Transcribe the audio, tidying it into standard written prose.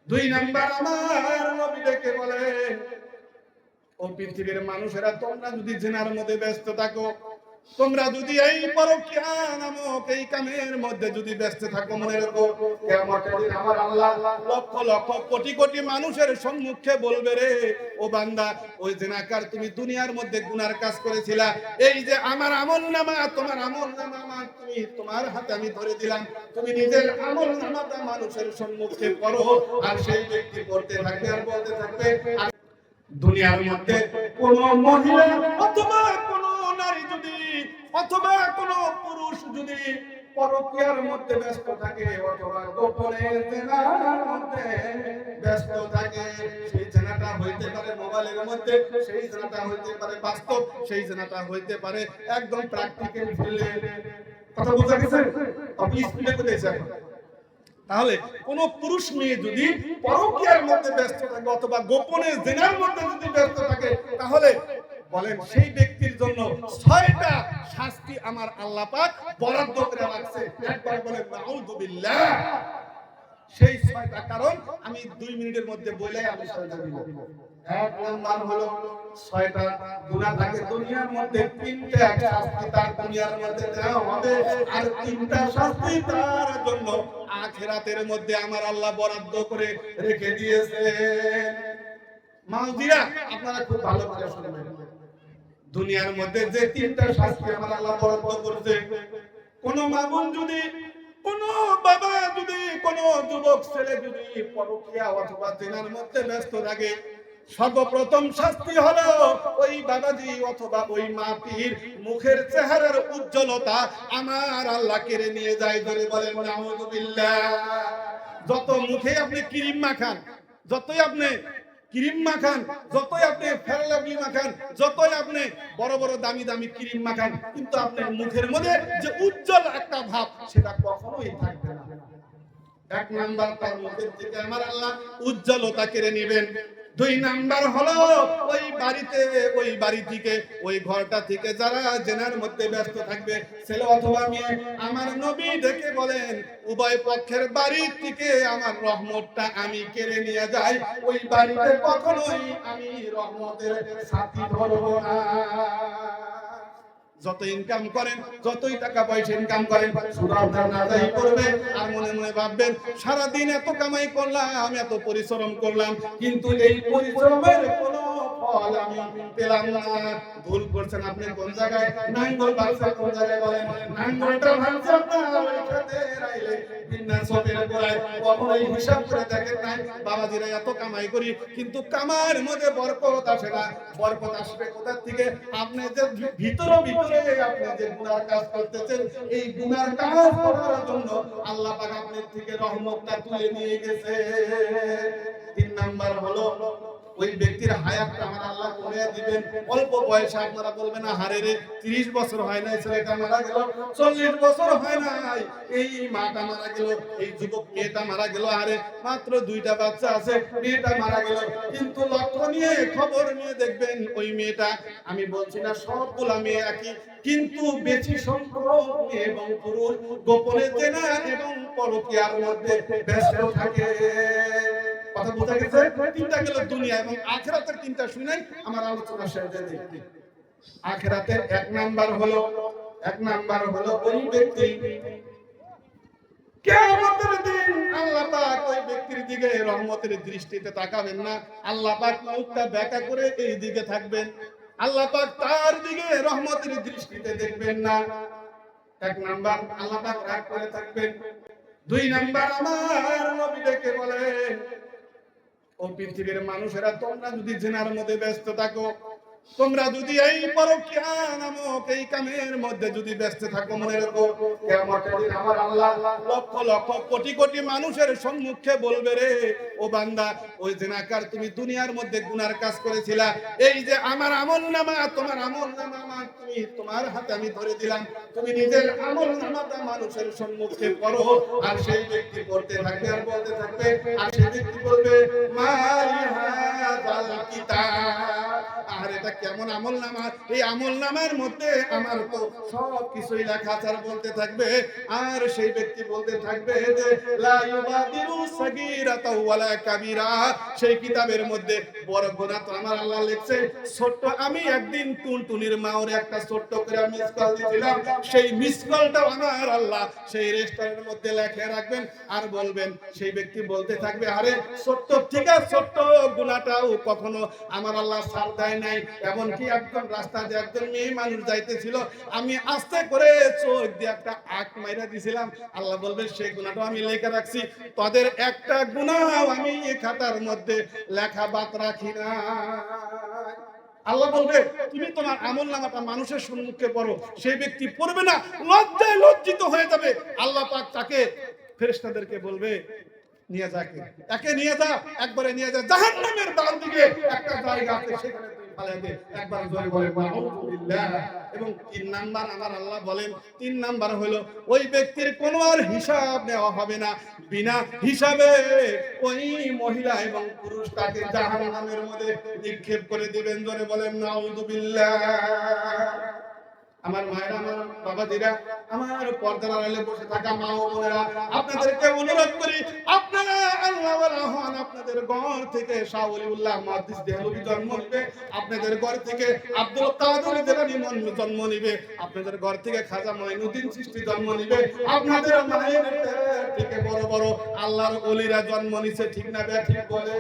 দুই নাম্বার আমার নবী ডেকে বলেন, ও পৃথিবীর মানুষেরা, তোমরা যদি জিনার মধ্যে ব্যস্ত থাকো, তোমরা যদি এই পরকীয়া নামক এই কামের মধ্যে যদি ব্যস্ত থাকো, মনে রাখো কিয়ামতের দিন আমার আল্লাহ লক্ষ লক্ষ কোটি কোটি মানুষের সম্মুখে বলবে, রে ও বান্দা, ওই জিনাকার তুমি দুনিয়ার মধ্যে গুনার কাজ করেছিলা, এই যে আমার আমলনামা, তোমার আমলনামা তুমি তোমার হাতে আমি ধরে দিলাম, তুমি নিজের আমলনামাটা মানুষের সম্মুখে করো। আর সেই ব্যক্তি করতে থাকবে আর বলতে থাকবে, দুনিয়ার মধ্যে কোন মহিলা অথবা কোন নারী যদি অথবা কোন পুরুষ যদি পরকীয়ার মধ্যে ব্যস্ত থাকে অথবা গোপনে জিনার মধ্যে ব্যস্ত থাকে, সেই জিনাটা হইতে পারে মোবাইলের মধ্যে, সেই জিনাটা হইতে পারে বাস্তব, সেই জিনাটা হইতে পারে একদম প্র্যাকটিক্যাল ফিল্ডে। কথা বোঝা গেছে? আপনি স্পিডে বলেছেন। তাহলে কোন পুরুষ মেয়ে যদি পরকীয়ার মধ্যে ব্যস্ত থাকে অথবা গোপনে জিনার মধ্যে যদি ব্যস্ত থাকে, তাহলে বলেন সেই ব্যক্তির জন্য 6টা শাস্তি আমার আল্লাহ পাক বরাদ্দ করে রাখছে। একবার বলেন নাউযুবিল্লাহ। সেই 6টা কারণ আমি 2 মিনিটের মধ্যে বলে আমি শেষ করে দিব। এক নাম্বার হলো 6টা গুনাহ থাকে দুনিয়ার মধ্যে, 3টা শাস্তি তার দুনিয়ার মধ্যে দেওয়া হবে, আর 3টা শাস্তি তার জন্য আখিরাতের মধ্যে আমার আল্লাহ বরাদ্দ করে রেখে দিয়েছে। মাউজিরা আপনারা খুব ভালো করে শুনবেন, দুনিয়ার মধ্যে যে 3টা শাস্তি আমার আল্লাহ বরাদ্দ করেছে, কোন মামুন যদি, কোন বাবা যদি, কোন যুবক ছেলে যদি পরকীয়া অথবা জিনার মধ্যে ব্যস্ত থাকে, সর্বপ্রথম শাস্তি হলো ওই বাবাজি অথবা ওই মাটির মুখের চেহারার উজ্জ্বলতা আমার আল্লাহ কেড়ে নিয়ে যায়। ধরে বলেন নাউযুবিল্লাহ। যত মুখে আপনি ক্রিম মাখান, যতই আপনি ক্রিম মাখান, যতই আপনি ফেরালাভলি মাখান, যতই আপনি বড় বড় দামি দামি ক্রিম মাখান, কিন্তু আপনার মুখের মধ্যে যে উজ্জ্বল একটা ভাব সেটা কখনোই থাকবে না। এক নাম্বার তার মুখের থেকে আমার আল্লাহ উজ্জ্বলতা কেড়ে নেবেন। 2 নাম্বার হলো ওই বাড়িতে, ওই বাড়ি থেকে, ওই ঘরটা থেকে যারা জিনার মধ্যে ব্যস্ত থাকবে, ছেলে অথবা মেয়ে, আমার নবী ডেকে বলেন উভয় পক্ষের বাড়ি থেকে আমার রহমতটা আমি কেড়ে নিয়ে যাই, ওই বাড়িতে কখনোই আমি রহমতের সাথী ধরব না। যত ইনকাম করেন, যতই টাকা পয়সা ইনকাম করেন, সুরাটা নাজাই করবে আর মনে মনে ভাববেন সারা দিন এত কামাই করলাম, এত পরিশ্রম করলাম, কিন্তু এই পরিশ্রমের কোনো ফল আমি পেলাম না। ভুল করছেন আপনি। কোন জায়গায় নাঙ্গল ভাঙছে, কোন জায়গায় বলেন নাঙ্গলটা ভাঙছে আপনার ওই খেতে রাইলে বিনা সবের গোড়ায়, কখনোই হিসাব করে দেখেন নাই বাবাজিরা এত কামাই করি, কিন্তু কামার মধ্যে বরকত আসে না। বরকত আসবে কোথা থেকে? আপনি যে ভিতরে আপনি যে গুনার কাজ করতেছেন, এই গুনার কাজ করার জন্য আল্লাহ পাক আপনার থেকে রহমতটা তুলে নিয়ে গেছে। 3 নাম্বার হলো ওই ব্যক্তির হায়াতটা আমার আল্লাহ কমিয়ে দিবেন। অল্প বয়সে আপনারা বলবেন না হারে রে 30 বছর হয় নাই ছেলেটা মারা গেল, 40 বছর হয় নাই এই মাটা মারা গেল, এই যুবক মেয়েটা মারা গেল, আরে মাত্র 2টা বাচ্চা আছে, মেয়েটা মারা গেল। কিন্তু লক্ষ্য নিয়ে খবর নিয়ে দেখবেন ওই মেয়েটা, আমি বলছি না সবগুলা মেয়ে একই, কিন্তু বেশি সংখ্যক মেয়ে এবং পুরুষ গোপনে জেনা এবং পরকীয়ার মধ্যে ব্যস্ত থাকে। কথা বোঝা গেছে? 3টা গেল দুনিয়া এবং আখিরাতের 3টা শুনাই আমার আলোচনা শেষ হয়ে যাবে। আখিরাতের 1 নাম্বার হলো ওই ব্যক্তি কিয়ামতের দিন আল্লাহ পাক ওই ব্যক্তির দিকে রহমতের দৃষ্টিতে তাকাবেন না, আল্লাহ পাক মুখটা বেঁকা করে এই দিকে থাকবেন, আল্লাহ পাক তার দিকে রহমতের দৃষ্টিতে দেখবেন না। 1 নাম্বার আল্লাহ পাক রাগ করে থাকবেন। 2 নাম্বার আমার নবী ডেকে বলেন, ও পৃথিবীর মানুষেরা, তোমরা যদি জিনার মধ্যে ব্যস্ত থাকো, তোমরা যদি এই পরকীয়া নামক এই কামের মধ্যে যদি ব্যস্ত থাকো, মনে রাখো কিয়ামতের দিন আমার আল্লাহ লক্ষ লক্ষ কোটি কোটি মানুষের সম্মুখে বলবে, রে ও বান্দা, ওই জিনাকার তুমি দুনিয়ার মধ্যে গুনার কাজ করেছিলা, এই যে আমার আমলনামা, তোমার আমলনামা তুমি তোমার হাতে আমি ধরে দিলাম, তুমি নিজের আমলনামাটা মানুষের সম্মুখে করো। আর সেই ব্যক্তি করতে থাকবে আর বলতে থাকবে, আর সেই ব্যক্তি বলবে মালি হাযাল কিতাব, আরে এটা কেমন আমল নামা, এই আমল নামার মধ্যে আমার তো সব কিছুই লেখা আছে। আর বলতে থাকবে, আর সেই ব্যক্তি বলতে থাকবে যে লা ইউবাদিরু সাগীরাতা ওয়ালা কাবীরা, সেই কিতাবের মধ্যে বড় গুনাহ তো আমার আল্লাহ লিখছে, ছোট্ট আমি একদিন টুনটুনির মাওরে একটা ছোট্ট করে মিস কল দিয়েছিলাম, সেই মিস কলটাও আমার আল্লাহ সেই রেজিস্টারের মধ্যে লিখে রাখবেন। আর বলবেন, সেই ব্যক্তি বলতে থাকবে, আরে ছোট্ট ঠিক আছে, ছোট্ট গুনাহটাও কখনো আমার আল্লাহ ছাড় দেয় নাই। এমনকি একদম রাস্তা দিয়ে একজন মেয়ে মানুষ যাইতেছিল, আমি আস্তে করে চোখ দিয়ে একটা আঁক মাইরা দিছিলাম, আল্লাহ বলবে সেই গুনাহটাও আমি লিখে রাখছি, তাদের একটা গুনাহ আমি এই খাতার মধ্যে লেখা বাদ রাখি না। আল্লাহ বলবে, তুমি তোমার আমলনামাটা মানুষের সম্মুখে পড়ো, সেই ব্যক্তি পড়বে না, লজ্জায় লজ্জিত হয়ে যাবে। আল্লাহ পাক তাকে ফেরেশতাদেরকে বলবে, নিয়ে যা, একে নিয়ে যা, একবারে নিয়ে যা জাহান্নামের ডান দিকে একটা জায়গা আছে, সেখানে তুই ফেলে দে। একবার জোরে বলে আউযুবিল্লাহ। এবং 3 নাম্বার আমার আল্লাহ বলেন, 3 নাম্বার হলো ওই ব্যক্তির কোনো আর হিসাব নেওয়া হবে না, বিনা হিসাবে ওই মহিলা এবং পুরুষ তাকে জাহান্নামের মধ্যে নিক্ষেপ করে দিবেন। জোরে বলেন নাউযুবিল্লাহ। আমার মায়েরা, আমার বাবাজিরা, আমার পর্দার আড়ালে বসে থাকা মা ও বোনেরা, আপনাদেরকে অনুরোধ করি, আপনারা আল্লাহওয়ালা হন। আপনাদের ঘর থেকে শাহ ওলিউল্লাহ মুহাদ্দিস দেহলভী জন্ম নিবে, আপনাদের ঘর থেকে আব্দুল কাদের জিলানী জন্ম নিবে, আপনাদের ঘর থেকে খাজা মঈনুদ্দিন চিশতি জন্ম নিবে, আপনাদের মায়ের থেকে বড় বড় আল্লাহর ওলিরা জন্ম নিছে। ঠিক না ঠিক বলে?